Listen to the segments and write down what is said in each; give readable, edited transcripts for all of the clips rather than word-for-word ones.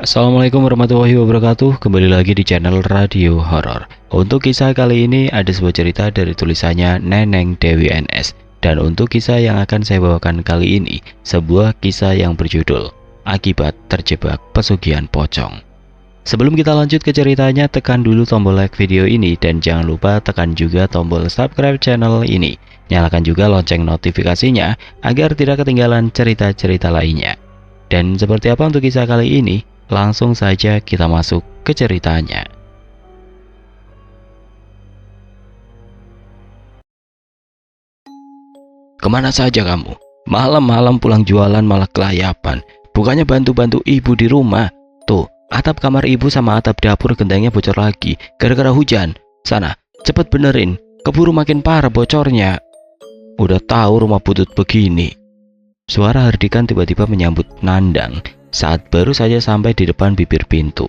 Assalamualaikum warahmatullahi wabarakatuh. Kembali lagi di channel Radio Horor. Untuk kisah kali ini ada sebuah cerita dari tulisannya Neneng Dewi NS. Dan untuk kisah yang akan saya bawakan kali ini, sebuah kisah yang berjudul Akibat Terjebak Pesugihan Pocong. Sebelum kita lanjut ke ceritanya, tekan dulu tombol like video ini dan jangan lupa tekan juga tombol subscribe channel ini. Nyalakan juga lonceng notifikasinya agar tidak ketinggalan cerita-cerita lainnya. Dan seperti apa untuk kisah kali ini? Langsung saja kita masuk ke ceritanya. Kemana saja kamu? Malam-malam pulang jualan malah kelayapan. Bukannya bantu-bantu ibu di rumah. Tuh, atap kamar ibu sama atap dapur gentengnya bocor lagi gara-gara hujan. Sana, cepet benerin. Keburu makin parah bocornya. Udah tahu rumah butut begini. Suara Hardikan tiba-tiba menyambut Nandang saat baru saja sampai di depan bibir pintu.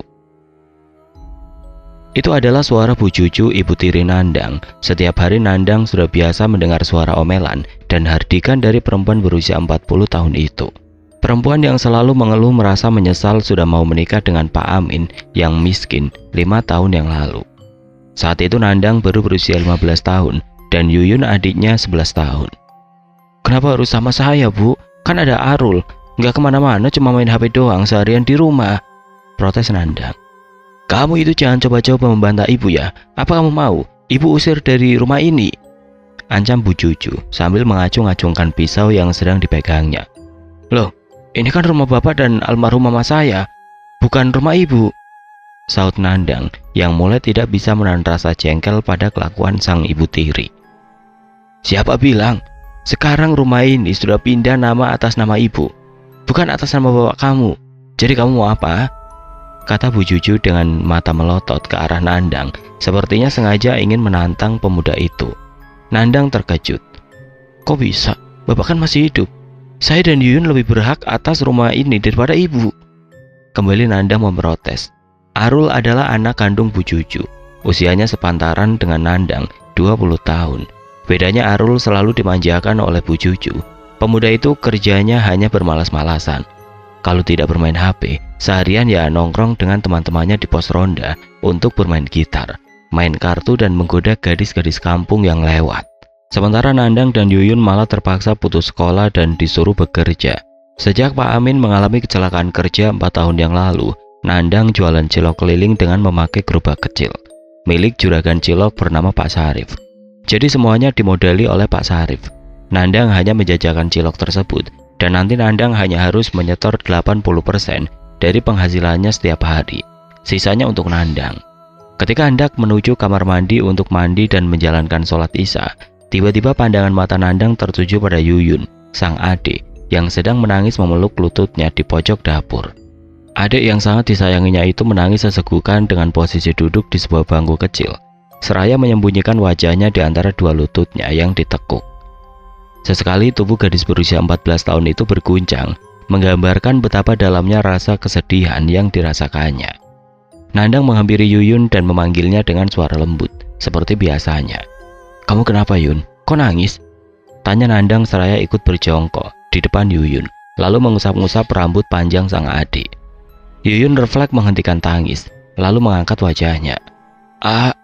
Itu adalah suara Bu Juju, ibu tiri Nandang. Setiap hari Nandang sudah biasa mendengar suara omelan dan Hardikan dari perempuan berusia 40 tahun itu. Perempuan yang selalu mengeluh merasa menyesal sudah mau menikah dengan Pak Amin yang miskin 5 tahun yang lalu. Saat itu Nandang baru berusia 15 tahun dan Yuyun adiknya 11 tahun. Kenapa harus sama saya, Bu? Kan ada Arul. Nggak kemana-mana, cuma main HP doang seharian di rumah, protes Nandang. Kamu itu jangan coba-coba membantah ibu ya. Apa kamu mau ibu usir dari rumah ini? Ancam Bu Juju sambil mengacung-acungkan pisau yang sedang dipegangnya. Loh, ini kan rumah bapak dan almarhum mama saya, bukan rumah ibu, saut Nandang yang mulai tidak bisa menahan rasa jengkel pada kelakuan sang ibu tiri. Siapa bilang? Sekarang rumah ini sudah pindah nama atas nama ibu, bukan atas nama bapak kamu. Jadi kamu mau apa? Kata Bu Juju dengan mata melotot ke arah Nandang, sepertinya sengaja ingin menantang pemuda itu. Nandang terkejut. Kok bisa? Bapak kan masih hidup. Saya dan Yuyun lebih berhak atas rumah ini daripada ibu. Kembali Nandang memprotes. Arul adalah anak kandung Bu Juju. Usianya sepantaran dengan Nandang, 20 tahun. Bedanya Arul selalu dimanjakan oleh Bu Juju. Pemuda itu kerjanya hanya bermalas-malasan. Kalau tidak bermain HP, seharian ya nongkrong dengan teman-temannya di pos ronda untuk bermain gitar, main kartu dan menggoda gadis-gadis kampung yang lewat. Sementara Nandang dan Yuyun malah terpaksa putus sekolah dan disuruh bekerja. Sejak Pak Amin mengalami kecelakaan kerja 4 tahun yang lalu, Nandang jualan cilok keliling dengan memakai gerobak kecil, milik juragan cilok bernama Pak Sarif. Jadi semuanya dimodali oleh Pak Sarif. Nandang hanya menjajakan cilok tersebut dan nanti Nandang hanya harus menyetor 80% dari penghasilannya setiap hari. Sisanya untuk Nandang. Ketika hendak menuju kamar mandi untuk mandi dan menjalankan sholat isya, tiba-tiba pandangan mata Nandang tertuju pada Yuyun, sang adik, yang sedang menangis memeluk lututnya di pojok dapur. Adik yang sangat disayanginya itu menangis sesegukan dengan posisi duduk di sebuah bangku kecil, seraya menyembunyikan wajahnya di antara dua lututnya yang ditekuk. Sesekali tubuh gadis berusia 14 tahun itu berguncang, menggambarkan betapa dalamnya rasa kesedihan yang dirasakannya. Nandang menghampiri Yuyun dan memanggilnya dengan suara lembut, seperti biasanya. Kamu kenapa, Yun? Kok nangis? Tanya Nandang seraya ikut berjongkok di depan Yuyun, lalu mengusap-ngusap rambut panjang sang adik. Yuyun refleks menghentikan tangis, lalu mengangkat wajahnya. Ah,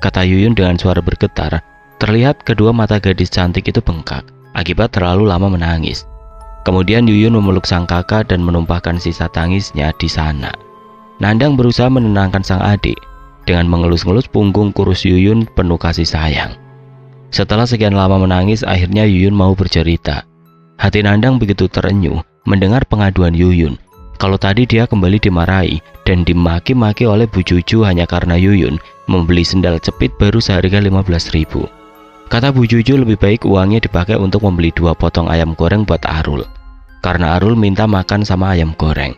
kata Yuyun dengan suara bergetar. Terlihat kedua mata gadis cantik itu bengkak akibat terlalu lama menangis. Kemudian Yuyun memeluk sang kakak dan menumpahkan sisa tangisnya di sana. Nandang berusaha menenangkan sang adik dengan mengelus-ngelus punggung kurus Yuyun penuh kasih sayang. Setelah sekian lama menangis, akhirnya Yuyun mau bercerita. Hati Nandang begitu terenyuh mendengar pengaduan Yuyun. Kalau tadi dia kembali dimarahi dan dimaki-maki oleh Bu Juju hanya karena Yuyun membeli sendal jepit baru seharga 15.000. Kata Bu Juju lebih baik uangnya dipakai untuk membeli 2 potong ayam goreng buat Arul, karena Arul minta makan sama ayam goreng.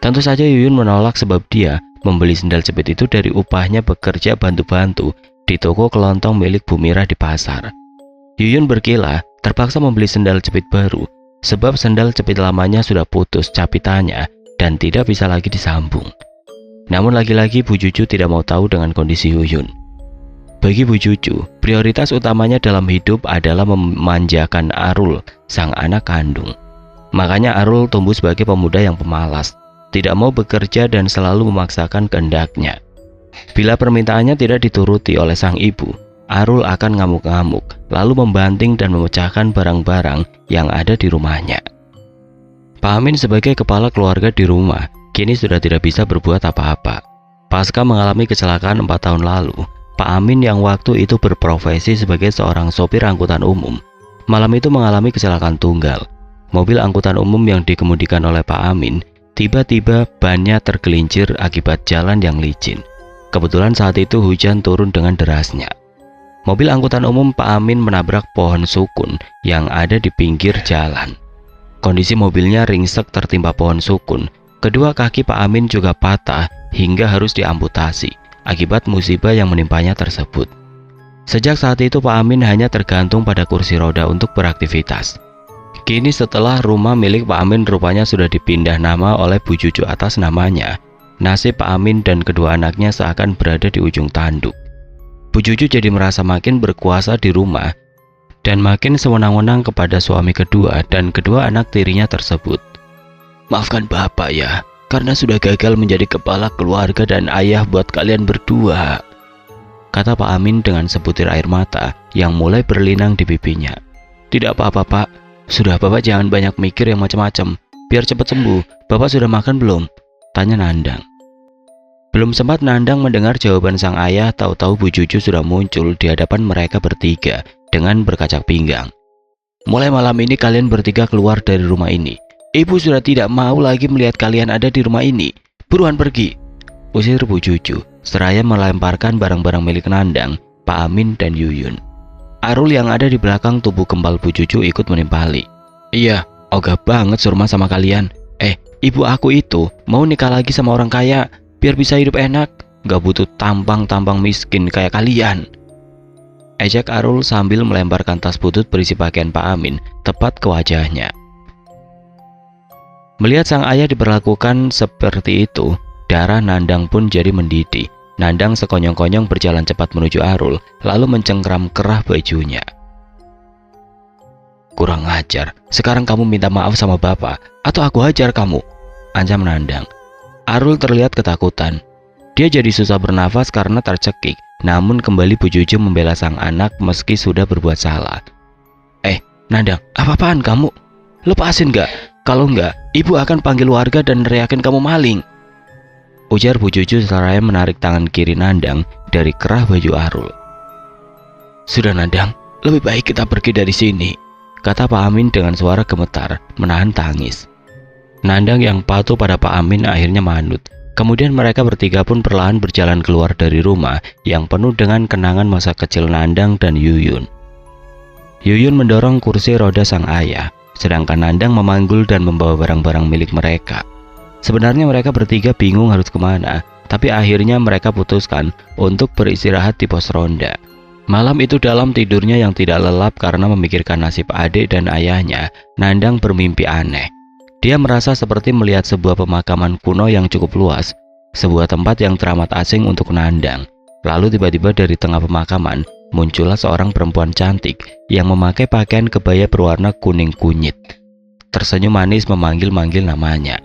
Tentu saja Yuyun menolak sebab dia membeli sendal jepit itu dari upahnya bekerja bantu-bantu di toko kelontong milik Bu Mirah di pasar. Yuyun berkilah terpaksa membeli sendal jepit baru sebab sendal jepit lamanya sudah putus capitannya dan tidak bisa lagi disambung. Namun lagi-lagi Bu Juju tidak mau tahu dengan kondisi Yuyun. Bagi Bu Juju, prioritas utamanya dalam hidup adalah memanjakan Arul, sang anak kandung. Makanya Arul tumbuh sebagai pemuda yang pemalas. tidak mau bekerja dan selalu memaksakan kehendaknya. Bila permintaannya tidak dituruti oleh sang ibu, Arul akan ngamuk-ngamuk, lalu membanting dan memecahkan barang-barang yang ada di rumahnya. Pak Amin sebagai kepala keluarga di rumah, kini sudah tidak bisa berbuat apa-apa. Pasca mengalami kecelakaan 4 tahun lalu, Pak Amin yang waktu itu berprofesi sebagai seorang sopir angkutan umum, malam itu mengalami kecelakaan tunggal. Mobil angkutan umum yang dikemudikan oleh Pak Amin tiba-tiba bannya tergelincir akibat jalan yang licin. Kebetulan saat itu hujan turun dengan derasnya. Mobil angkutan umum Pak Amin menabrak pohon sukun yang ada di pinggir jalan. Kondisi mobilnya ringsek tertimpa pohon sukun. Kedua kaki Pak Amin juga patah hingga harus diamputasi akibat musibah yang menimpanya tersebut. Sejak saat itu Pak Amin hanya tergantung pada kursi roda untuk beraktivitas. Kini setelah rumah milik Pak Amin rupanya sudah dipindah nama oleh Bu Juju atas namanya, nasib Pak Amin dan kedua anaknya seakan berada di ujung tanduk. Bu Juju jadi merasa makin berkuasa di rumah dan makin sewenang-wenang kepada suami kedua dan kedua anak tirinya tersebut. Maafkan Bapak ya, karena sudah gagal menjadi kepala keluarga dan ayah buat kalian berdua, kata Pak Amin dengan sebutir air mata yang mulai berlinang di pipinya. Tidak apa-apa Pak, sudah Bapak jangan banyak mikir yang macam-macam, biar cepat sembuh. Bapak sudah makan belum? Tanya Nandang. Belum sempat Nandang mendengar jawaban sang ayah, tahu-tahu Bu Juju sudah muncul di hadapan mereka bertiga dengan berkacak pinggang. Mulai malam ini kalian bertiga keluar dari rumah ini. Ibu sudah tidak mau lagi melihat kalian ada di rumah ini. Buruan pergi, usir Bu Juju, seraya melemparkan barang-barang milik Nandang, Pak Amin dan Yuyun. Arul yang ada di belakang tubuh kembal Bu Juju ikut menimpali. Iya, ogah banget surma sama kalian. Ibu aku itu mau nikah lagi sama orang kaya biar bisa hidup enak, gak butuh tampang-tampang miskin kayak kalian. Ejek Arul sambil melemparkan tas butut berisi pakaian Pak Amin tepat ke wajahnya. Melihat sang ayah diperlakukan seperti itu, darah Nandang pun jadi mendidih. Nandang sekonyong-konyong berjalan cepat menuju Arul, lalu mencengkram kerah bajunya. Kurang ajar, sekarang kamu minta maaf sama Bapak, atau aku hajar kamu, ancam Nandang. Arul terlihat ketakutan. Dia jadi susah bernafas karena tercekik, namun kembali Bu Juju membela sang anak meski sudah berbuat salah. Nandang, apa-apaan kamu? Lepasin gak? Kalau enggak, ibu akan panggil warga dan neriakin kamu maling, ujar Bu Juju seraya menarik tangan kiri Nandang dari kerah baju Arul. Sudah Nandang, lebih baik kita pergi dari sini, kata Pak Amin dengan suara gemetar, menahan tangis. Nandang yang patuh pada Pak Amin akhirnya manut. Kemudian mereka bertiga pun perlahan berjalan keluar dari rumah yang penuh dengan kenangan masa kecil Nandang dan Yuyun. Yuyun mendorong kursi roda sang ayah, sedangkan Nandang memanggul dan membawa barang-barang milik mereka. Sebenarnya mereka bertiga bingung harus kemana, tapi akhirnya mereka putuskan untuk beristirahat di pos ronda. Malam itu dalam tidurnya yang tidak lelap karena memikirkan nasib adik dan ayahnya, Nandang bermimpi aneh. Dia merasa seperti melihat sebuah pemakaman kuno yang cukup luas, sebuah tempat yang teramat asing untuk Nandang. Lalu tiba-tiba dari tengah pemakaman muncullah seorang perempuan cantik yang memakai pakaian kebaya berwarna kuning kunyit. Tersenyum manis memanggil-manggil namanya.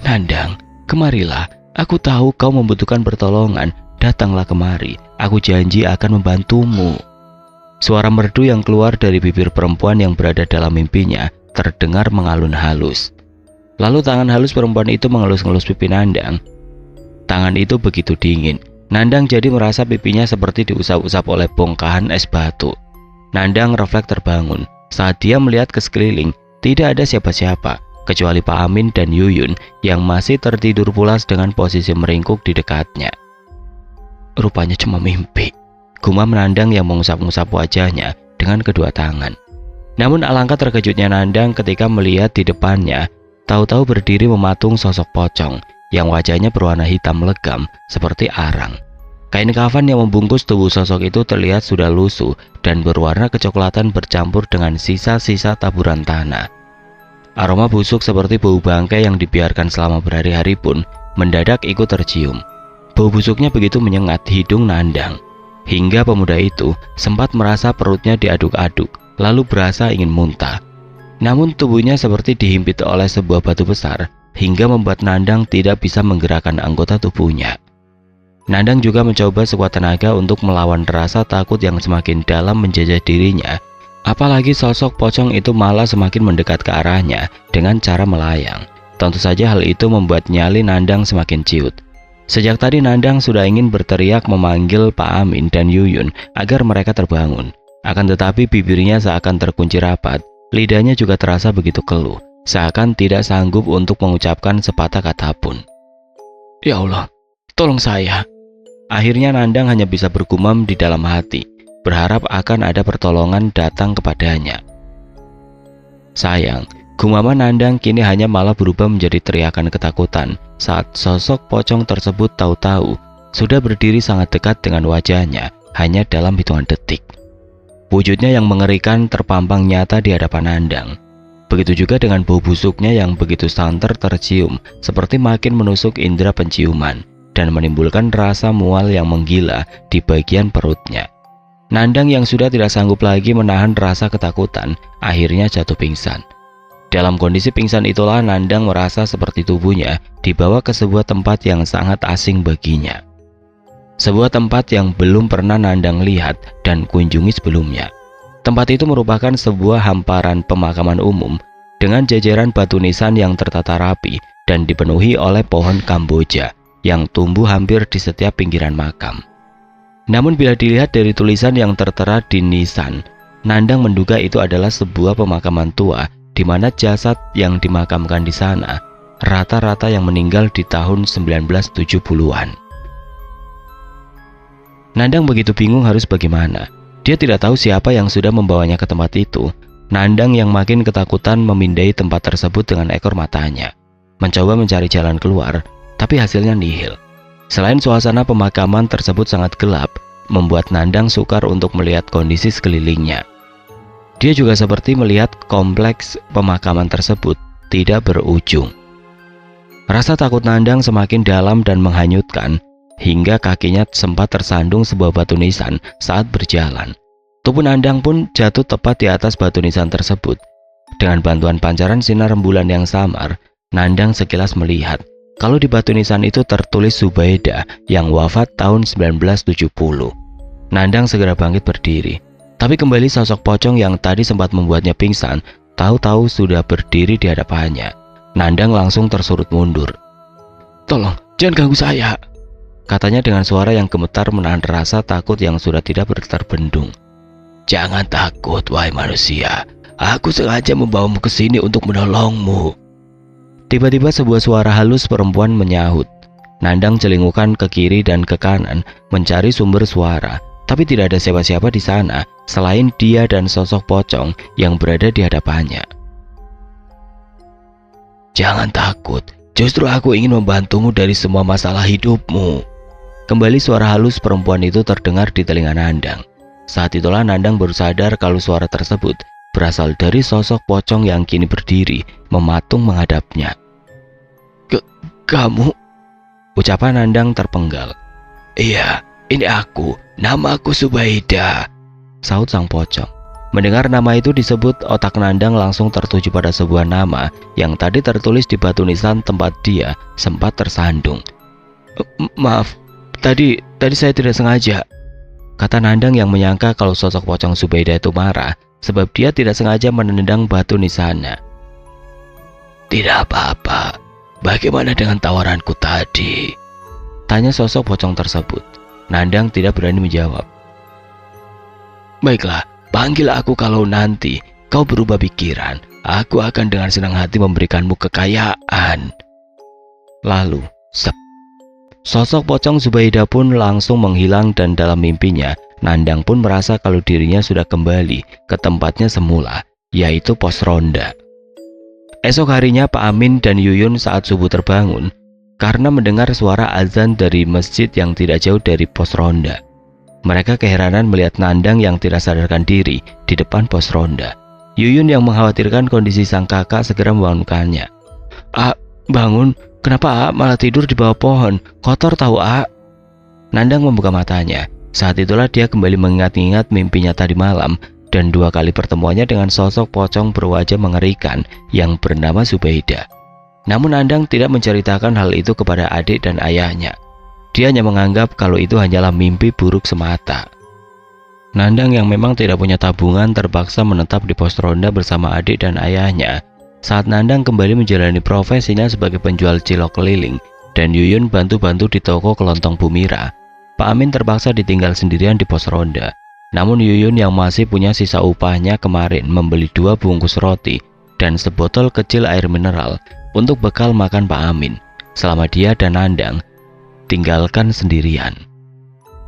Nandang, kemarilah. Aku tahu kau membutuhkan pertolongan. Datanglah kemari. Aku janji akan membantumu. Suara merdu yang keluar dari bibir perempuan yang berada dalam mimpinya terdengar mengalun halus. Lalu tangan halus perempuan itu mengelus-ngelus pipi Nandang. Tangan itu begitu dingin. Nandang jadi merasa pipinya seperti diusap-usap oleh bongkahan es batu. Nandang refleks terbangun. Saat dia melihat ke sekeliling, tidak ada siapa-siapa kecuali Pak Amin dan Yuyun yang masih tertidur pulas dengan posisi meringkuk di dekatnya. Rupanya cuma mimpi, gumam Nandang yang mengusap-ngusap wajahnya dengan kedua tangan. Namun alangkah terkejutnya Nandang ketika melihat di depannya, tahu-tahu berdiri mematung sosok pocong yang wajahnya berwarna hitam legam seperti arang. Kain kafan yang membungkus tubuh sosok itu terlihat sudah lusuh dan berwarna kecoklatan bercampur dengan sisa-sisa taburan tanah. Aroma busuk seperti bau bangkai yang dibiarkan selama berhari-hari pun mendadak ikut tercium. Bau busuknya begitu menyengat hidung Nandang, hingga pemuda itu sempat merasa perutnya diaduk-aduk, lalu berasa ingin muntah. Namun tubuhnya seperti dihimpit oleh sebuah batu besar, hingga membuat Nandang tidak bisa menggerakkan anggota tubuhnya. Nandang juga mencoba sekuat tenaga untuk melawan rasa takut yang semakin dalam menjajah dirinya. Apalagi sosok pocong itu malah semakin mendekat ke arahnya dengan cara melayang. Tentu saja hal itu membuat nyali Nandang semakin ciut. Sejak tadi Nandang sudah ingin berteriak memanggil Pak Amin dan Yuyun agar mereka terbangun. Akan tetapi bibirnya seakan terkunci rapat, lidahnya juga terasa begitu keluh, seakan tidak sanggup untuk mengucapkan sepatah kata pun. Ya Allah, tolong saya. Akhirnya Nandang hanya bisa bergumam di dalam hati, berharap akan ada pertolongan datang kepadanya. Sayang, gumaman Nandang kini hanya malah berubah menjadi teriakan ketakutan saat sosok pocong tersebut tahu-tahu sudah berdiri sangat dekat dengan wajahnya hanya dalam hitungan detik. Wujudnya yang mengerikan terpampang nyata di hadapan Nandang. Begitu juga dengan bau busuknya yang begitu santer tercium, seperti makin menusuk indera penciuman dan menimbulkan rasa mual yang menggila di bagian perutnya. Nandang yang sudah tidak sanggup lagi menahan rasa ketakutan, akhirnya jatuh pingsan. Dalam kondisi pingsan itulah Nandang merasa seperti tubuhnya dibawa ke sebuah tempat yang sangat asing baginya. Sebuah tempat yang belum pernah Nandang lihat dan kunjungi sebelumnya. Tempat itu merupakan sebuah hamparan pemakaman umum dengan jajaran batu nisan yang tertata rapi dan dipenuhi oleh pohon kamboja yang tumbuh hampir di setiap pinggiran makam. Namun bila dilihat dari tulisan yang tertera di nisan, Nandang menduga itu adalah sebuah pemakaman tua di mana jasad yang dimakamkan di sana rata-rata yang meninggal di tahun 1970-an. Nandang begitu bingung harus bagaimana. Dia tidak tahu siapa yang sudah membawanya ke tempat itu. Nandang yang makin ketakutan memindai tempat tersebut dengan ekor matanya, mencoba mencari jalan keluar, tapi hasilnya nihil. Selain suasana pemakaman tersebut sangat gelap, membuat Nandang sukar untuk melihat kondisi sekelilingnya. Dia juga seperti melihat kompleks pemakaman tersebut tidak berujung. Rasa takut Nandang semakin dalam dan menghanyutkan, hingga kakinya sempat tersandung sebuah batu nisan saat berjalan. Tubuh Nandang pun jatuh tepat di atas batu nisan tersebut. Dengan bantuan pancaran sinar rembulan yang samar, Nandang sekilas melihat kalau di batu nisan itu tertulis Zubaidah yang wafat tahun 1970. Nandang segera bangkit berdiri, tapi kembali sosok pocong yang tadi sempat membuatnya pingsan tahu-tahu sudah berdiri di hadapannya. Nandang langsung tersurut mundur. "Tolong, jangan ganggu saya," katanya dengan suara yang gemetar menahan rasa takut yang sudah tidak terbendung. "Jangan takut, wahai manusia. Aku sengaja membawamu ke sini untuk menolongmu." Tiba-tiba sebuah suara halus perempuan menyahut. Nandang celingukan ke kiri dan ke kanan mencari sumber suara, tapi tidak ada siapa-siapa di sana selain dia dan sosok pocong yang berada di hadapannya. "Jangan takut, justru aku ingin membantumu dari semua masalah hidupmu." Kembali suara halus perempuan itu terdengar di telinga Nandang. Saat itulah Nandang baru sadar kalau suara tersebut berasal dari sosok pocong yang kini berdiri mematung menghadapnya. "Kamu?" Ucapan Nandang terpenggal. "Iya, ini aku. Namaku Zubaidah," sahut sang pocong. Mendengar nama itu disebut, otak Nandang langsung tertuju pada sebuah nama yang tadi tertulis di batu nisan tempat dia sempat tersandung. Maaf, tadi saya tidak sengaja," kata Nandang yang menyangka kalau sosok pocong Zubaidah itu marah sebab dia tidak sengaja menendang batu nisannya. "Tidak apa-apa. Bagaimana dengan tawaranku tadi?" tanya sosok pocong tersebut. Nandang tidak berani menjawab. "Baiklah, panggil aku kalau nanti kau berubah pikiran. Aku akan dengan senang hati memberikanmu kekayaan." Lalu, sep. Sosok pocong Zubaidah pun langsung menghilang dan dalam mimpinya, Nandang pun merasa kalau dirinya sudah kembali ke tempatnya semula, yaitu pos ronda. Esok harinya Pak Amin dan Yuyun saat subuh terbangun karena mendengar suara azan dari masjid yang tidak jauh dari pos ronda. Mereka keheranan melihat Nandang yang tidak sadarkan diri di depan pos ronda. Yuyun yang mengkhawatirkan kondisi sang kakak segera membangunkannya. Bangun, kenapa malah tidur di bawah pohon? Kotor tahu, Nandang membuka matanya. Saat itulah dia kembali mengingat-ingat mimpinya tadi malam dan 2 kali pertemuannya dengan sosok pocong berwajah mengerikan yang bernama Zubaidah. Namun Nandang tidak menceritakan hal itu kepada adik dan ayahnya. Dia hanya menganggap kalau itu hanyalah mimpi buruk semata. Nandang yang memang tidak punya tabungan terpaksa menetap di pos ronda bersama adik dan ayahnya. Saat Nandang kembali menjalani profesinya sebagai penjual cilok keliling dan Yuyun bantu-bantu di toko kelontong Bumira, Pak Amin terpaksa ditinggal sendirian di pos ronda. Namun Yuyun yang masih punya sisa upahnya kemarin membeli 2 bungkus roti dan sebotol kecil air mineral untuk bekal makan Pak Amin selama dia dan Nandang tinggalkan sendirian.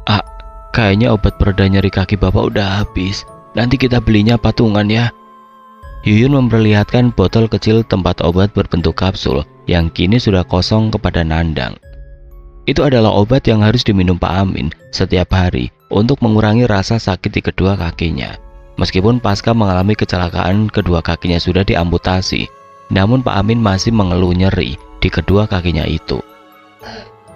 "Ah, kayaknya obat pereda nyeri kaki Bapak udah habis. Nanti kita belinya patungan ya." Yuyun memperlihatkan botol kecil tempat obat berbentuk kapsul yang kini sudah kosong kepada Nandang. Itu adalah obat yang harus diminum Pak Amin setiap hari untuk mengurangi rasa sakit di kedua kakinya. Meskipun pasca mengalami kecelakaan kedua kakinya sudah diamputasi, namun Pak Amin masih mengeluh nyeri di kedua kakinya itu.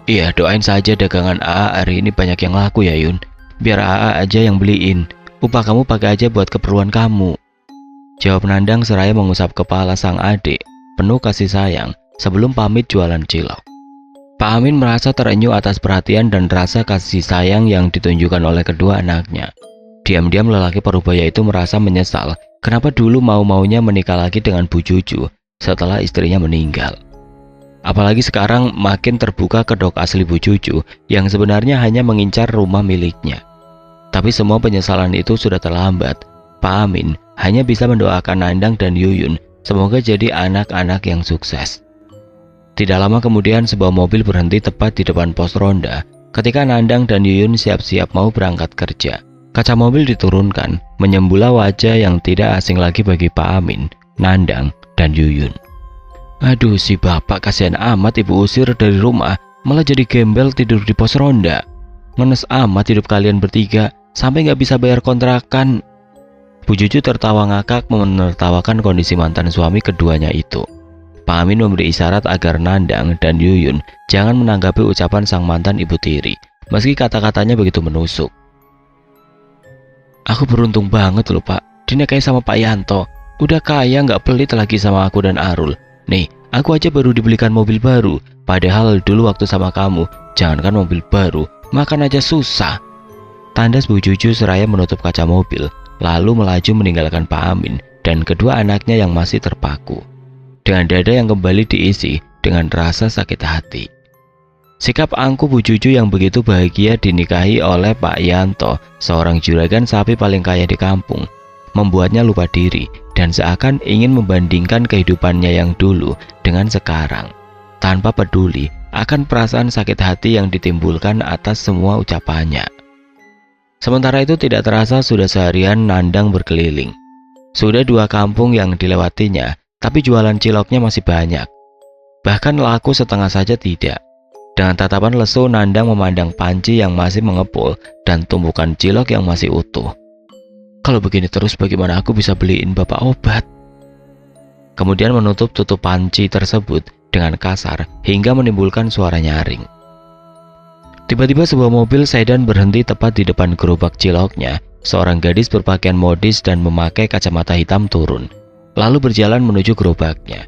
"Iya, doain saja dagangan AA hari ini banyak yang laku ya Yun. Biar AA aja yang beliin. Upah kamu pakai aja buat keperluan kamu," jawab Nandang seraya mengusap kepala sang adik penuh kasih sayang sebelum pamit jualan cilok. Pak Amin merasa terenyuh atas perhatian dan rasa kasih sayang yang ditunjukkan oleh kedua anaknya. Diam-diam lelaki parubaya itu merasa menyesal kenapa dulu mau-maunya menikah lagi dengan Bu Juju setelah istrinya meninggal. Apalagi sekarang makin terbuka kedok asli Bu Juju yang sebenarnya hanya mengincar rumah miliknya. Tapi semua penyesalan itu sudah terlambat. Pak Amin hanya bisa mendoakan Nandang dan Yuyun semoga jadi anak-anak yang sukses. Tidak lama kemudian sebuah mobil berhenti tepat di depan pos ronda ketika Nandang dan Yuyun siap-siap mau berangkat kerja. Kaca mobil diturunkan, menyembula wajah yang tidak asing lagi bagi Pak Amin, Nandang, dan Yuyun. "Aduh, si bapak kasihan amat ibu usir dari rumah, malah jadi gembel tidur di pos ronda. Ngenes amat hidup kalian bertiga, sampai nggak bisa bayar kontrakan." Bu Juju tertawa ngakak menertawakan kondisi mantan suami keduanya itu. Pak Amin memberi isyarat agar Nandang dan Yuyun jangan menanggapi ucapan sang mantan ibu tiri, meski kata-katanya begitu menusuk. "Aku beruntung banget loh Pak, dinikahi sama Pak Yanto. Udah kaya nggak pelit lagi sama aku dan Arul. Nih, aku aja baru dibelikan mobil baru. Padahal dulu waktu sama kamu, jangankan mobil baru, makan aja susah." Tandas Bu Juju seraya menutup kaca mobil, lalu melaju meninggalkan Pak Amin dan kedua anaknya yang masih terpaku. Dengan dada yang kembali diisi dengan rasa sakit hati. Sikap angkuh Bu Juju yang begitu bahagia dinikahi oleh Pak Yanto, seorang juragan sapi paling kaya di kampung, membuatnya lupa diri dan seakan ingin membandingkan kehidupannya yang dulu dengan sekarang, tanpa peduli akan perasaan sakit hati yang ditimbulkan atas semua ucapannya. Sementara itu tidak terasa sudah seharian Nandang berkeliling. Sudah 2 kampung yang dilewatinya, tapi jualan ciloknya masih banyak. Bahkan laku setengah saja tidak. Dengan tatapan lesu Nandang memandang panci yang masih mengepul dan tumpukan cilok yang masih utuh. "Kalau begini terus bagaimana aku bisa beliin bapak obat?" Kemudian menutup tutup panci tersebut dengan kasar hingga menimbulkan suara nyaring. Tiba-tiba sebuah mobil sedan berhenti tepat di depan gerobak ciloknya. Seorang gadis berpakaian modis dan memakai kacamata hitam turun, lalu berjalan menuju gerobaknya.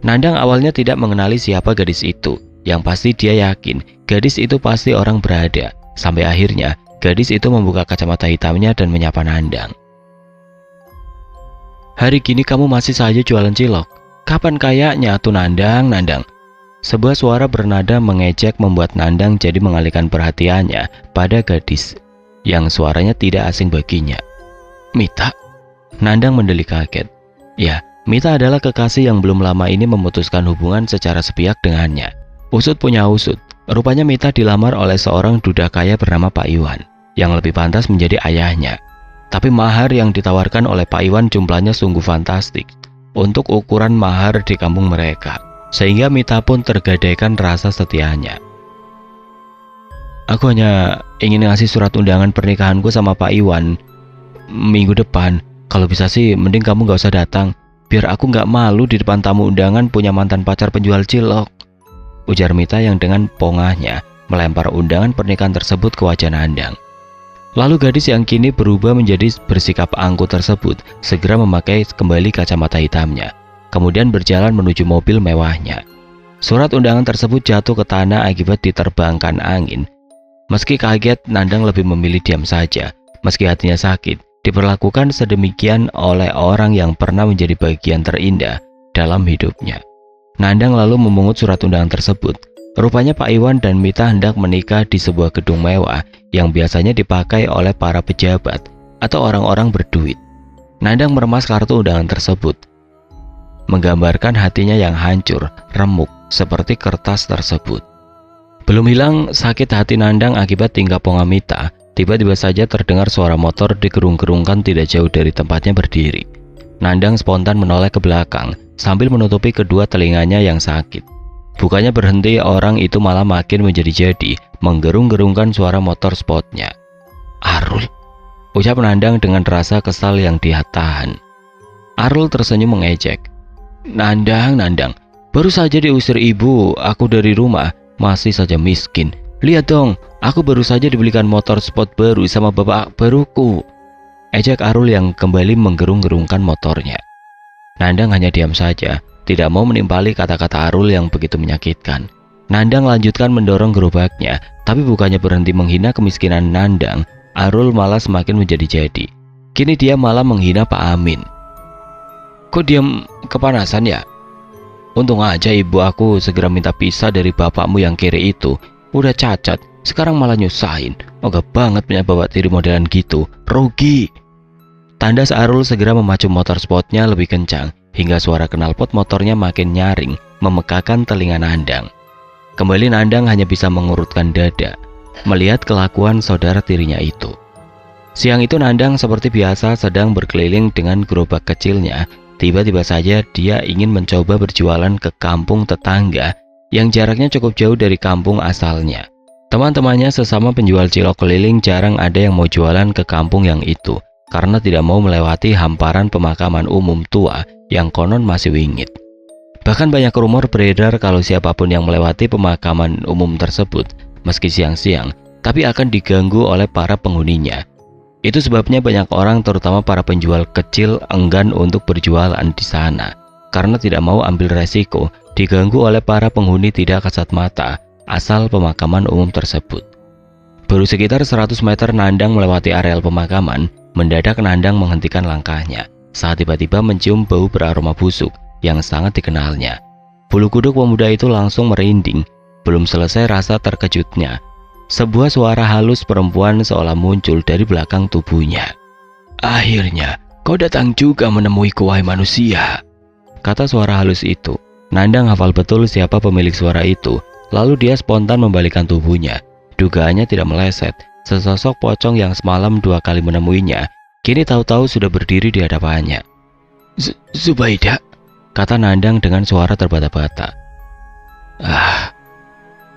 Nandang awalnya tidak mengenali siapa gadis itu. Yang pasti dia yakin gadis itu pasti orang berada. Sampai akhirnya gadis itu membuka kacamata hitamnya dan menyapa Nandang. "Hari gini kamu masih saja jualan cilok? Kapan kayaknya tuh Nandang, Nandang?" Sebuah suara bernada mengejek membuat Nandang jadi mengalihkan perhatiannya pada gadis yang suaranya tidak asing baginya. "Mita?" Nandang mendelik kaget. Ya, Mita adalah kekasih yang belum lama ini memutuskan hubungan secara sepihak dengannya. Usut punya usut, rupanya Mita dilamar oleh seorang duda kaya bernama Pak Iwan, yang lebih pantas menjadi ayahnya. Tapi mahar yang ditawarkan oleh Pak Iwan jumlahnya sungguh fantastik untuk ukuran mahar di kampung mereka, sehingga Mita pun tergadaikan rasa setianya. "Aku hanya ingin ngasih surat undangan pernikahanku sama Pak Iwan minggu depan. Kalau bisa sih mending kamu gak usah datang, biar aku gak malu di depan tamu undangan punya mantan pacar penjual cilok," ujar Mita yang dengan pongahnya melempar undangan pernikahan tersebut ke wajah Nandang. Lalu gadis yang kini berubah menjadi bersikap angkuh tersebut segera memakai kembali kacamata hitamnya, kemudian berjalan menuju mobil mewahnya. Surat undangan tersebut jatuh ke tanah akibat diterbangkan angin. Meski kaget, Nandang lebih memilih diam saja. Meski hatinya sakit, diperlakukan sedemikian oleh orang yang pernah menjadi bagian terindah dalam hidupnya. Nandang lalu memungut surat undangan tersebut. Rupanya Pak Iwan dan Mita hendak menikah di sebuah gedung mewah yang biasanya dipakai oleh para pejabat atau orang-orang berduit. Nandang meremas kartu undangan tersebut, menggambarkan hatinya yang hancur, remuk, seperti kertas tersebut. Belum hilang sakit hati Nandang akibat tingkah ponga Mita, tiba-tiba saja terdengar suara motor digerung-gerungkan tidak jauh dari tempatnya berdiri. Nandang spontan menoleh ke belakang sambil menutupi kedua telinganya yang sakit. Bukannya berhenti, orang itu malah makin menjadi-jadi, menggerung-gerungkan suara motor spotnya. "Arul," ucap Nandang dengan rasa kesal yang dia tahan. Arul tersenyum mengejek. Nandang, baru saja diusir ibu aku dari rumah, masih saja miskin. Lihat dong, aku baru saja dibelikan motor sport baru sama bapak baruku," ejek Arul yang kembali menggerung-gerungkan motornya. Nandang hanya diam saja, tidak mau menimpali kata-kata Arul yang begitu menyakitkan. Nandang lanjutkan mendorong gerobaknya, tapi bukannya berhenti menghina kemiskinan Nandang, Arul malah semakin menjadi-jadi. Kini dia malah menghina Pak Amin. "Kok diam kepanasan ya? Untung aja ibu aku segera minta pisah dari bapakmu yang kiri itu. Udah cacat, sekarang malah nyusahin. Ogah banget punya bapak tiri modelan gitu, rugi." Tandas Arul segera memacu motor sportnya lebih kencang, hingga suara knalpot motornya makin nyaring, memekakan telinga Nandang. Kembali Nandang hanya bisa mengurutkan dada, melihat kelakuan saudara tirinya itu. Siang itu Nandang seperti biasa sedang berkeliling dengan gerobak kecilnya. Tiba-tiba saja dia ingin mencoba berjualan ke kampung tetangga yang jaraknya cukup jauh dari kampung asalnya. Teman-temannya sesama penjual cilok keliling jarang ada yang mau jualan ke kampung yang itu, karena tidak mau melewati hamparan pemakaman umum tua yang konon masih wingit. Bahkan banyak rumor beredar kalau siapapun yang melewati pemakaman umum tersebut, meski siang-siang, tapi akan diganggu oleh para penghuninya. Itu sebabnya banyak orang, terutama para penjual kecil, enggan untuk berjualan di sana, karena tidak mau ambil resiko diganggu oleh para penghuni tidak kasat mata asal pemakaman umum tersebut. Baru sekitar 100 meter Nandang melewati areal pemakaman, mendadak Nandang menghentikan langkahnya saat tiba-tiba mencium bau beraroma busuk yang sangat dikenalnya. Bulu kuduk pemuda itu langsung merinding. Belum selesai rasa terkejutnya, sebuah suara halus perempuan seolah muncul dari belakang tubuhnya. "Akhirnya, kau datang juga menemuiku, wahai manusia," kata suara halus itu. Nandang hafal betul siapa pemilik suara itu, lalu dia spontan membalikkan tubuhnya. Dugaannya tidak meleset, sesosok pocong yang semalam 2 kali menemuinya, kini tahu-tahu sudah berdiri di hadapannya. "Zubaida," kata Nandang dengan suara terbata-bata. "Ah,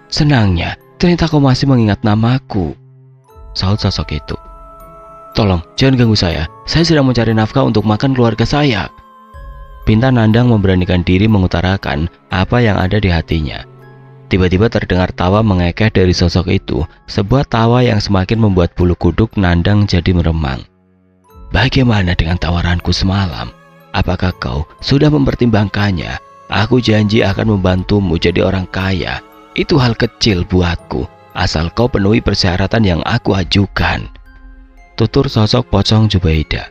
senangnya, ternyata kau masih mengingat namaku," sahut sosok itu. "Tolong, jangan ganggu saya sedang mencari nafkah untuk makan keluarga saya," pinta Nandang memberanikan diri mengutarakan apa yang ada di hatinya. Tiba-tiba terdengar tawa mengekeh dari sosok itu, sebuah tawa yang semakin membuat bulu kuduk Nandang jadi meremang. "Bagaimana dengan tawaranku semalam? Apakah kau sudah mempertimbangkannya? Aku janji akan membantumu jadi orang kaya. Itu hal kecil buatku, asal kau penuhi persyaratan yang aku ajukan," tutur sosok pocong Zubaida.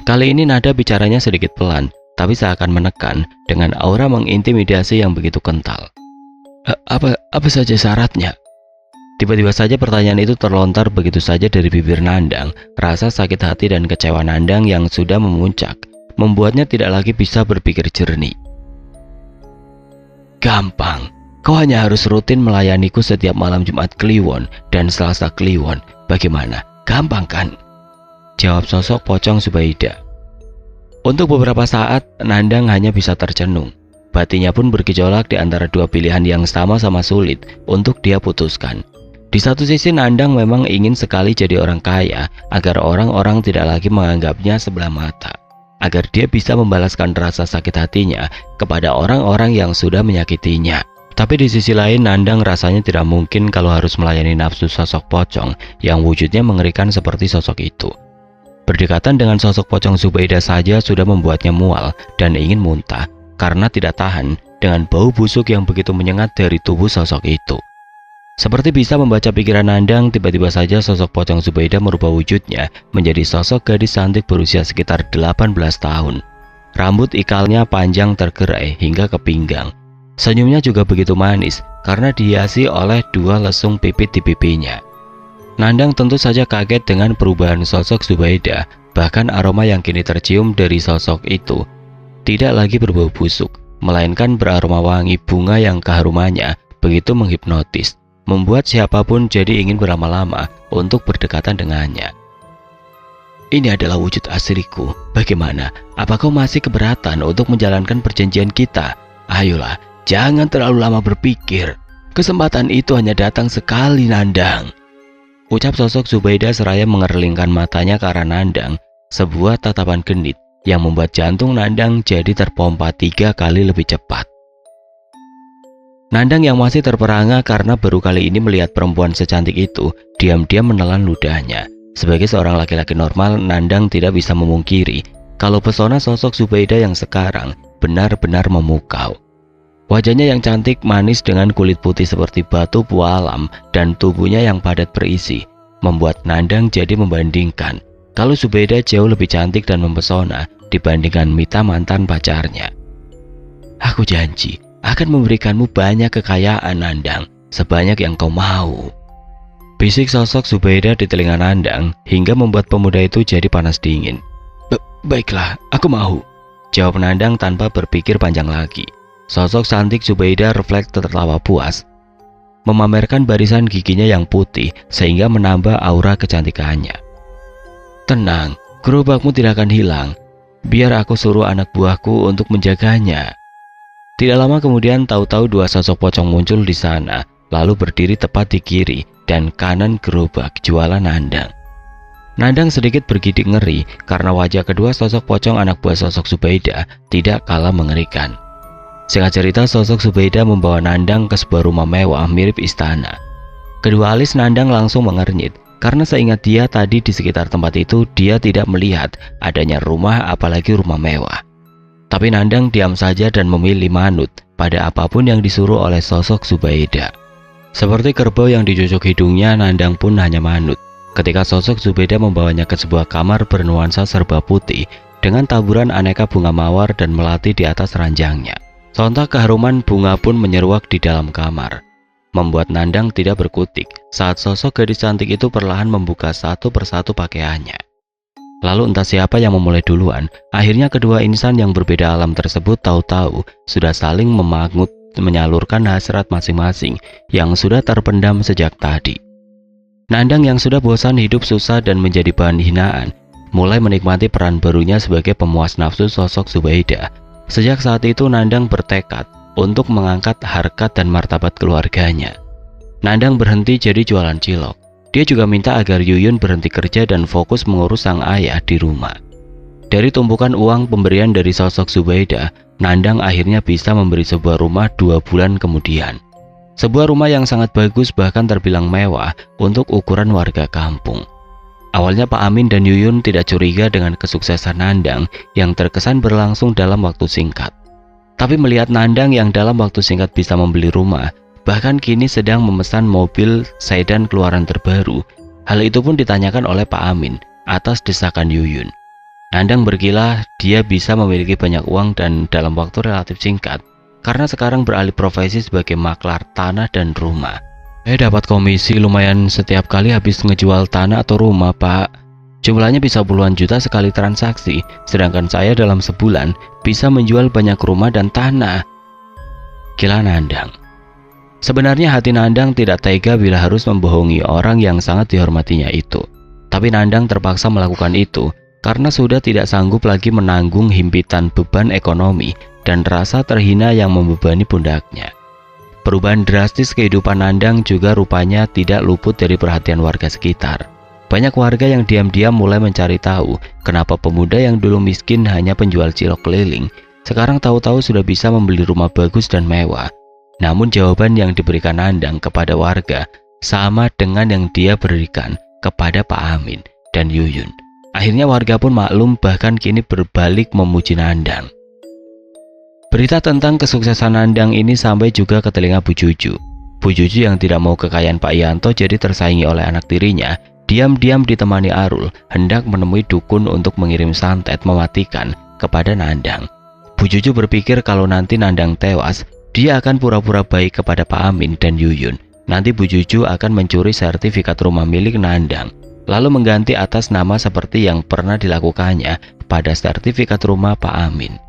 Kali ini nada bicaranya sedikit pelan, tapi seakan menekan dengan aura mengintimidasi yang begitu kental. Apa saja syaratnya?" Tiba-tiba saja pertanyaan itu terlontar begitu saja dari bibir Nandang. Rasa sakit hati dan kecewa Nandang yang sudah memuncak membuatnya tidak lagi bisa berpikir jernih. "Gampang, kau hanya harus rutin melayaniku setiap malam Jumat Kliwon dan Selasa Kliwon. Bagaimana? Gampang kan?" jawab sosok pocong Zubaida. Untuk beberapa saat, Nandang hanya bisa tercenung. Batinnya pun bergejolak di antara dua pilihan yang sama-sama sulit untuk dia putuskan. Di satu sisi Nandang memang ingin sekali jadi orang kaya agar orang-orang tidak lagi menganggapnya sebelah mata, agar dia bisa membalaskan rasa sakit hatinya kepada orang-orang yang sudah menyakitinya. Tapi di sisi lain Nandang rasanya tidak mungkin kalau harus melayani nafsu sosok pocong yang wujudnya mengerikan seperti sosok itu. Berdekatan dengan sosok pocong Zubaida saja sudah membuatnya mual dan ingin muntah. Karena tidak tahan, dengan bau busuk yang begitu menyengat dari tubuh sosok itu. Seperti bisa membaca pikiran Nandang, tiba-tiba saja sosok pocong Zubaida merubah wujudnya menjadi sosok gadis cantik berusia sekitar 18 tahun. Rambut ikalnya panjang tergerai hingga ke pinggang. Senyumnya juga begitu manis karena dihiasi oleh 2 lesung pipit di pipinya. Nandang tentu saja kaget dengan perubahan sosok Zubaida, bahkan aroma yang kini tercium dari sosok itu tidak lagi berbau busuk, melainkan beraroma wangi bunga yang keharumannya begitu menghipnotis, membuat siapapun jadi ingin berlama-lama untuk berdekatan dengannya. Ini adalah wujud asliku. Bagaimana? Apa kau masih keberatan untuk menjalankan perjanjian kita? Ayolah, jangan terlalu lama berpikir. Kesempatan itu hanya datang sekali, Nandang. Ucap sosok Zubaida seraya mengerlingkan matanya ke arah Nandang, sebuah tatapan genit yang membuat jantung Nandang jadi terpompa 3 kali lebih cepat. Nandang yang masih terperangah karena baru kali ini melihat perempuan secantik itu, diam-diam menelan ludahnya. Sebagai seorang laki-laki normal, Nandang tidak bisa memungkiri kalau pesona sosok Zubaida yang sekarang benar-benar memukau. Wajahnya yang cantik manis dengan kulit putih seperti batu pualam dan tubuhnya yang padat berisi, membuat Nandang jadi membandingkan kalau Zubaida jauh lebih cantik dan mempesona dibandingkan Mita mantan pacarnya. Aku janji akan memberikanmu banyak kekayaan, Nandang, sebanyak yang kau mau. Bisik sosok Zubaida di telinga Nandang hingga membuat pemuda itu jadi panas dingin. Baiklah, aku mau, jawab Nandang tanpa berpikir panjang lagi. Sosok cantik Zubaida refleks tertawa puas, memamerkan barisan giginya yang putih sehingga menambah aura kecantikannya. Tenang, gerobakmu tidak akan hilang. Biar aku suruh anak buahku untuk menjaganya. Tidak lama kemudian tahu-tahu 2 sosok pocong muncul di sana, lalu berdiri tepat di kiri dan kanan gerobak jualan Nandang. Nandang sedikit bergidik ngeri karena wajah kedua sosok pocong anak buah sosok Zubaida tidak kalah mengerikan. Singkat cerita, sosok Zubaida membawa Nandang ke sebuah rumah mewah mirip istana. Kedua alis Nandang langsung mengernyit karena seingat dia tadi di sekitar tempat itu dia tidak melihat adanya rumah apalagi rumah mewah. Tapi Nandang diam saja dan memilih manut pada apapun yang disuruh oleh sosok Zubaida. Seperti kerbau yang dicucuk hidungnya, Nandang pun hanya manut ketika sosok Zubaida membawanya ke sebuah kamar bernuansa serba putih dengan taburan aneka bunga mawar dan melati di atas ranjangnya. Sontak keharuman bunga pun menyeruak di dalam kamar, membuat Nandang tidak berkutik saat sosok gadis cantik itu perlahan membuka satu persatu pakaiannya. Lalu entah siapa yang memulai duluan, akhirnya kedua insan yang berbeda alam tersebut tahu-tahu sudah saling memangut menyalurkan hasrat masing-masing yang sudah terpendam sejak tadi. Nandang yang sudah bosan hidup susah dan menjadi bahan hinaan, mulai menikmati peran barunya sebagai pemuas nafsu sosok Zubaida. Sejak saat itu Nandang bertekad untuk mengangkat harkat dan martabat keluarganya. Nandang berhenti jadi jualan cilok. Dia juga minta agar Yuyun berhenti kerja dan fokus mengurus sang ayah di rumah. Dari tumpukan uang pemberian dari sosok Zubaida, Nandang akhirnya bisa memberi sebuah rumah 2 bulan kemudian. Sebuah rumah yang sangat bagus bahkan terbilang mewah untuk ukuran warga kampung. Awalnya Pak Amin dan Yuyun tidak curiga dengan kesuksesan Nandang yang terkesan berlangsung dalam waktu singkat. Tapi melihat Nandang yang dalam waktu singkat bisa membeli rumah, bahkan kini sedang memesan mobil sedan keluaran terbaru, hal itu pun ditanyakan oleh Pak Amin atas desakan Yuyun. Nandang berkilah dia bisa memiliki banyak uang dan dalam waktu relatif singkat, karena sekarang beralih profesi sebagai maklar tanah dan rumah. Dapat komisi lumayan setiap kali habis ngejual tanah atau rumah, Pak. Jumlahnya bisa puluhan juta sekali transaksi, sedangkan saya dalam sebulan bisa menjual banyak rumah dan tanah. Gila Nandang. Sebenarnya hati Nandang tidak tega bila harus membohongi orang yang sangat dihormatinya itu. Tapi Nandang terpaksa melakukan itu karena sudah tidak sanggup lagi menanggung himpitan beban ekonomi dan rasa terhina yang membebani pundaknya. Perubahan drastis kehidupan Nandang juga rupanya tidak luput dari perhatian warga sekitar. Banyak warga yang diam-diam mulai mencari tahu kenapa pemuda yang dulu miskin hanya penjual cilok keliling, sekarang tahu-tahu sudah bisa membeli rumah bagus dan mewah. Namun jawaban yang diberikan Nandang kepada warga sama dengan yang dia berikan kepada Pak Amin dan Yuyun. Akhirnya warga pun maklum, bahkan kini berbalik memuji Nandang. Berita tentang kesuksesan Nandang ini sampai juga ke telinga Bu Juju. Bu Juju yang tidak mau kekayaan Pak Yanto jadi tersaingi oleh anak tirinya, diam-diam ditemani Arul hendak menemui dukun untuk mengirim santet mematikan kepada Nandang. Bu Juju berpikir kalau nanti Nandang tewas, dia akan pura-pura baik kepada Pak Amin dan Yuyun. Nanti Bu Juju akan mencuri sertifikat rumah milik Nandang, lalu mengganti atas nama seperti yang pernah dilakukannya pada sertifikat rumah Pak Amin.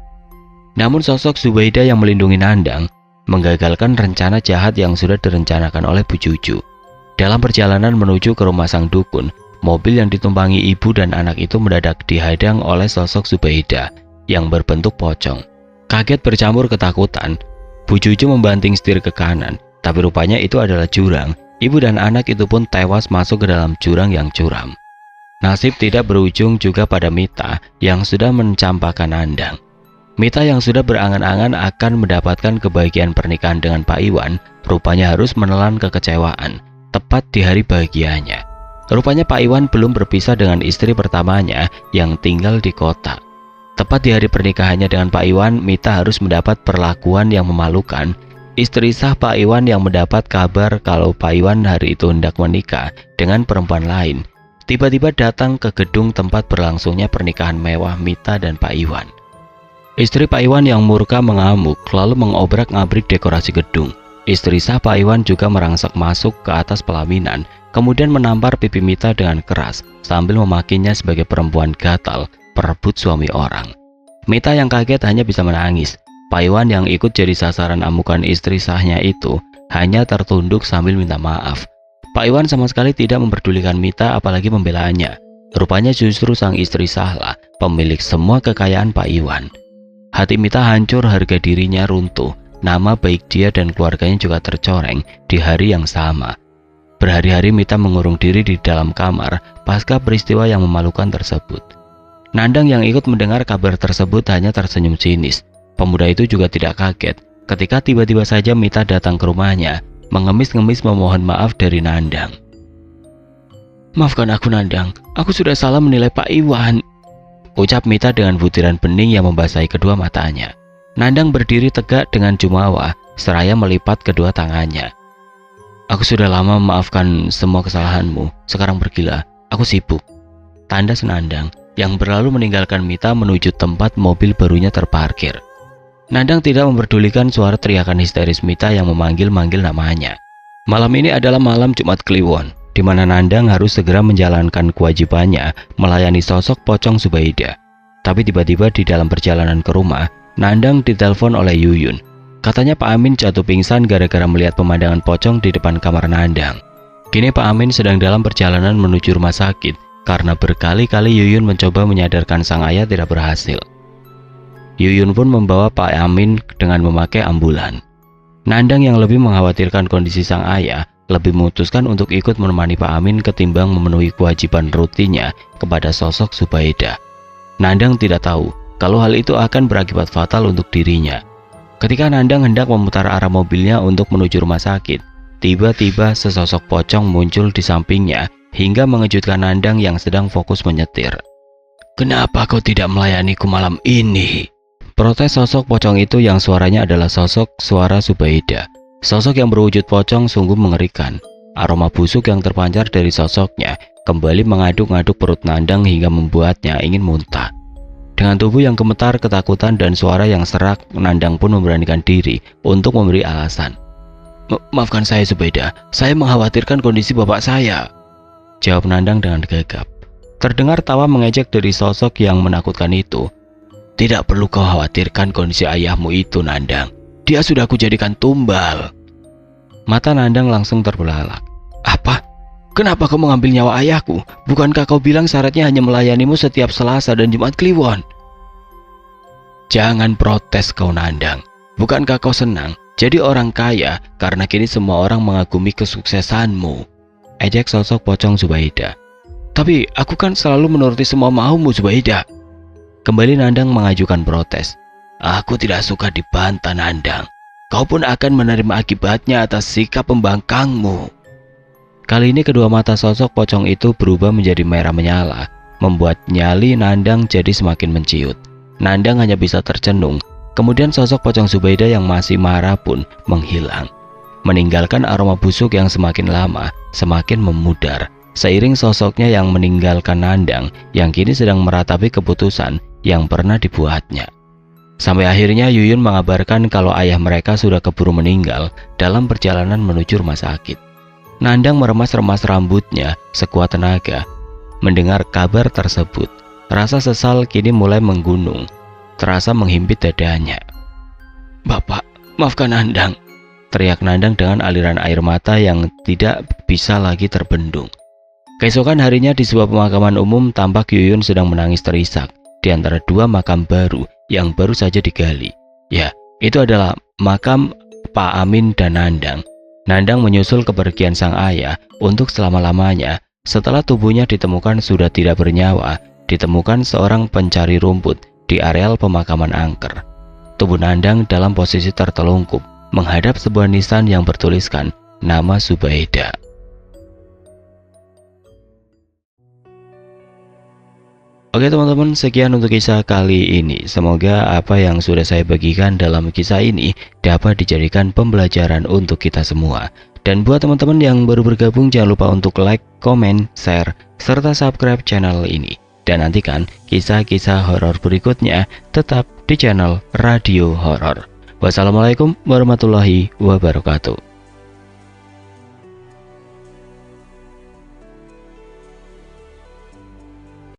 Namun sosok Zubaidah yang melindungi Nandang menggagalkan rencana jahat yang sudah direncanakan oleh Bu Juju. Dalam perjalanan menuju ke rumah sang dukun, mobil yang ditumpangi ibu dan anak itu mendadak dihadang oleh sosok Zubaidah yang berbentuk pocong. Kaget bercampur ketakutan, Bu Juju membanting setir ke kanan, tapi rupanya itu adalah jurang. Ibu dan anak itu pun tewas masuk ke dalam jurang yang curam. Nasib tidak berujung juga pada Mita yang sudah mencampakkan Nandang. Mita yang sudah berangan-angan akan mendapatkan kebahagiaan pernikahan dengan Pak Iwan, rupanya harus menelan kekecewaan tepat di hari bahagianya. Rupanya Pak Iwan belum berpisah dengan istri pertamanya yang tinggal di kota. Tepat di hari pernikahannya dengan Pak Iwan, Mita harus mendapat perlakuan yang memalukan. Istri sah Pak Iwan yang mendapat kabar kalau Pak Iwan hari itu hendak menikah dengan perempuan lain, tiba-tiba datang ke gedung tempat berlangsungnya pernikahan mewah Mita dan Pak Iwan. Istri Pak Iwan yang murka mengamuk lalu mengobrak-ngabrik dekorasi gedung. Istri sah Pak Iwan juga merangsak masuk ke atas pelaminan, kemudian menampar pipi Mita dengan keras sambil memakinya sebagai perempuan gatal, perebut suami orang. Mita yang kaget hanya bisa menangis. Pak Iwan yang ikut jadi sasaran amukan istri sahnya itu hanya tertunduk sambil minta maaf. Pak Iwan sama sekali tidak memperdulikan Mita apalagi membelanya. Rupanya justru sang istri sahlah pemilik semua kekayaan Pak Iwan. Hati Mita hancur, harga dirinya runtuh. Nama baik dia dan keluarganya juga tercoreng di hari yang sama. Berhari-hari Mita mengurung diri di dalam kamar pasca peristiwa yang memalukan tersebut. Nandang yang ikut mendengar kabar tersebut hanya tersenyum sinis. Pemuda itu juga tidak kaget ketika tiba-tiba saja Mita datang ke rumahnya, mengemis-ngemis memohon maaf dari Nandang. "Maafkan aku Nandang, aku sudah salah menilai Pak Iwan," ucap Mita dengan butiran bening yang membasahi kedua matanya. Nandang berdiri tegak dengan jumawa, seraya melipat kedua tangannya. "Aku sudah lama memaafkan semua kesalahanmu, sekarang pergilah, aku sibuk," tandas Nandang yang berlalu meninggalkan Mita menuju tempat mobil barunya terparkir. Nandang tidak memperdulikan suara teriakan histeris Mita yang memanggil-manggil namanya. Malam ini adalah malam Jumat Kliwon, di mana Nandang harus segera menjalankan kewajibannya melayani sosok pocong Zubaidah. Tapi tiba-tiba di dalam perjalanan ke rumah, Nandang ditelepon oleh Yuyun. Katanya Pak Amin jatuh pingsan gara-gara melihat pemandangan pocong di depan kamar Nandang. Kini Pak Amin sedang dalam perjalanan menuju rumah sakit karena berkali-kali Yuyun mencoba menyadarkan sang ayah tidak berhasil. Yuyun pun membawa Pak Amin dengan memakai ambulan. Nandang yang lebih mengkhawatirkan kondisi sang ayah lebih memutuskan untuk ikut menemani Pak Amin ketimbang memenuhi kewajiban rutinnya kepada sosok Zubaidah. Nandang tidak tahu kalau hal itu akan berakibat fatal untuk dirinya. Ketika Nandang hendak memutar arah mobilnya untuk menuju rumah sakit, tiba-tiba sesosok pocong muncul di sampingnya hingga mengejutkan Nandang yang sedang fokus menyetir. "Kenapa kau tidak melayaniku malam ini?" Protes sosok pocong itu yang suaranya adalah sosok suara Zubaidah. Sosok yang berwujud pocong sungguh mengerikan. Aroma busuk yang terpancar dari sosoknya kembali mengaduk-aduk perut Nandang hingga membuatnya ingin muntah. Dengan tubuh yang gemetar ketakutan dan suara yang serak, Nandang pun memberanikan diri untuk memberi alasan. "Maafkan saya Zubaidah, saya mengkhawatirkan kondisi bapak saya," jawab Nandang dengan gegap. Terdengar tawa mengejek dari sosok yang menakutkan itu. "Tidak perlu kau khawatirkan kondisi ayahmu itu Nandang, dia sudah kujadikan tumbal." Mata Nandang langsung terbelalak. "Apa? Kenapa kau mengambil nyawa ayahku? Bukankah kau bilang syaratnya hanya melayanimu setiap Selasa dan Jumat Kliwon?" "Jangan protes kau Nandang. Bukankah kau senang jadi orang kaya karena kini semua orang mengagumi kesuksesanmu?" ejek sosok pocong Zubaidah. "Tapi aku kan selalu menuruti semua maumu Zubaidah." Kembali Nandang mengajukan protes. "Aku tidak suka dibantah Nandang. Kau pun akan menerima akibatnya atas sikap pembangkangmu." Kali ini kedua mata sosok pocong itu berubah menjadi merah menyala, membuat nyali Nandang jadi semakin menciut. Nandang hanya bisa tercenung. Kemudian sosok pocong Zubaidah yang masih marah pun menghilang, meninggalkan aroma busuk yang semakin lama semakin memudar, seiring sosoknya yang meninggalkan Nandang yang kini sedang meratapi keputusan yang pernah dibuatnya. Sampai akhirnya Yuyun mengabarkan kalau ayah mereka sudah keburu meninggal dalam perjalanan menuju rumah sakit. Nandang meremas-remas rambutnya sekuat tenaga. Mendengar kabar tersebut, rasa sesal kini mulai menggunung, terasa menghimpit dadanya. "Bapak, maafkan Nandang," teriak Nandang dengan aliran air mata yang tidak bisa lagi terbendung. Keesokan harinya di sebuah pemakaman umum, tampak Yuyun sedang menangis terisak di antara dua makam baru yang baru saja digali. Ya, itu adalah makam Pak Amin dan Nandang. Nandang menyusul kepergian sang ayah untuk selama-lamanya. Setelah tubuhnya ditemukan sudah tidak bernyawa, ditemukan seorang pencari rumput di areal pemakaman angker. Tubuh Nandang dalam posisi tertelungkup menghadap sebuah nisan yang bertuliskan nama Zubaidah. Oke teman-teman, sekian untuk kisah kali ini. Semoga apa yang sudah saya bagikan dalam kisah ini dapat dijadikan pembelajaran untuk kita semua. Dan buat teman-teman yang baru bergabung, jangan lupa untuk like, komen, share, serta subscribe channel ini. Dan nantikan kisah-kisah horor berikutnya tetap di channel Radio Horor. Wassalamualaikum warahmatullahi wabarakatuh.